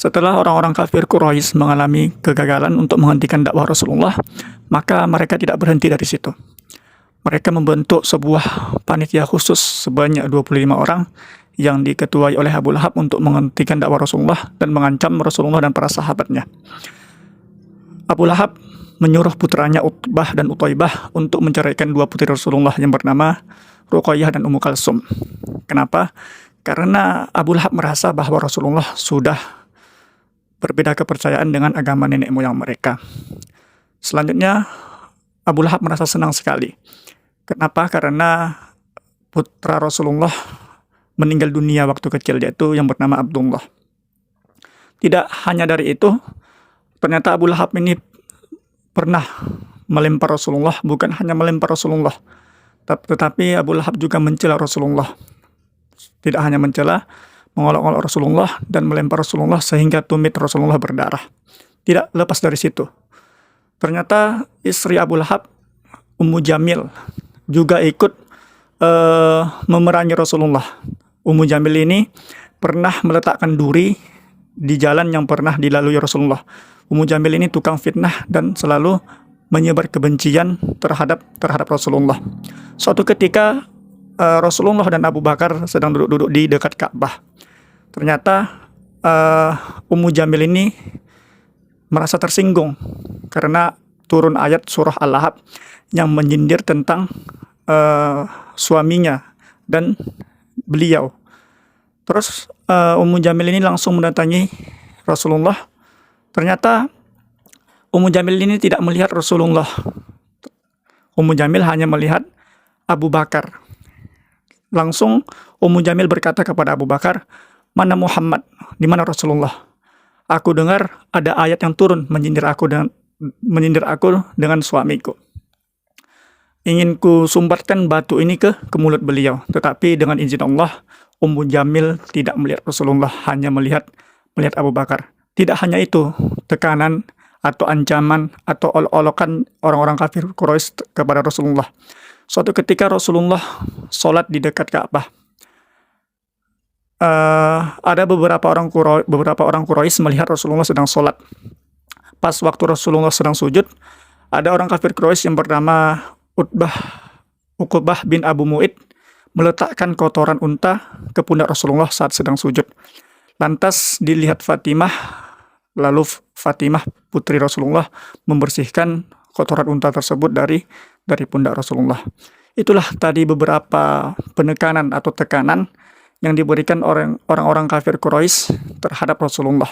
Setelah orang-orang kafir Quraisy mengalami kegagalan untuk menghentikan dakwah Rasulullah, maka mereka tidak berhenti dari situ. Mereka membentuk sebuah panitia khusus sebanyak 25 orang yang diketuai oleh Abu Lahab untuk menghentikan dakwah Rasulullah dan mengancam Rasulullah dan para sahabatnya. Abu Lahab menyuruh putranya Utbah dan Utaibah untuk menceraikan dua putri Rasulullah yang bernama Ruqayyah dan Ummu Kalsum. Kenapa? Karena Abu Lahab merasa bahwa Rasulullah sudah berbeda kepercayaan dengan agama nenek moyang mereka. Selanjutnya, Abu Lahab merasa senang sekali. Kenapa? Karena putra Rasulullah meninggal dunia waktu kecil, yaitu yang bernama Abdullah. Tidak hanya dari itu, ternyata Abu Lahab ini pernah melempar Rasulullah, bukan hanya melempar Rasulullah, tetapi Abu Lahab juga mencela Rasulullah. Tidak hanya mencela, mengolok-olok Rasulullah dan melempar Rasulullah sehingga tumit Rasulullah berdarah. Tidak lepas dari situ, ternyata istri Abu Lahab, Ummu Jamil, juga ikut memerangi Rasulullah. Ummu Jamil ini pernah meletakkan duri di jalan yang pernah dilalui Rasulullah. Ummu Jamil ini tukang fitnah dan selalu menyebar kebencian terhadap Rasulullah. Suatu ketika Rasulullah dan Abu Bakar sedang duduk-duduk di dekat Ka'bah. Ternyata Ummu Jamil ini merasa tersinggung karena turun ayat surah Al-Lahab yang menyindir tentang suaminya dan beliau. Terus Ummu Jamil ini langsung mendatangi Rasulullah. Ternyata Ummu Jamil ini tidak melihat Rasulullah. Ummu Jamil hanya melihat Abu Bakar. Langsung Ummu Jamil berkata kepada Abu Bakar, "Mana Muhammad? Di mana Rasulullah? Aku dengar ada ayat yang turun menyindir aku dengan suamiku. Ingin ku sumbatkan batu ini ke mulut beliau." Tetapi dengan izin Allah, Ummu Jamil tidak melihat Rasulullah, hanya melihat Abu Bakar. Tidak hanya itu, tekanan atau ancaman atau olok-olokan orang-orang kafir Quraisy kepada Rasulullah. Suatu ketika Rasulullah sholat di dekat Ka'bah. Ada beberapa orang Quraisy melihat Rasulullah sedang sholat. Pas waktu Rasulullah sedang sujud, ada orang kafir Quraisy yang bernama Uqbah bin Abu Mu'id meletakkan kotoran unta ke pundak Rasulullah saat sedang sujud. Lantas dilihat Fatimah, lalu Fatimah putri Rasulullah membersihkan kotoran unta tersebut dari pundak Rasulullah. Itulah tadi beberapa penekanan atau tekanan yang diberikan orang-orang kafir Quraisy terhadap Rasulullah.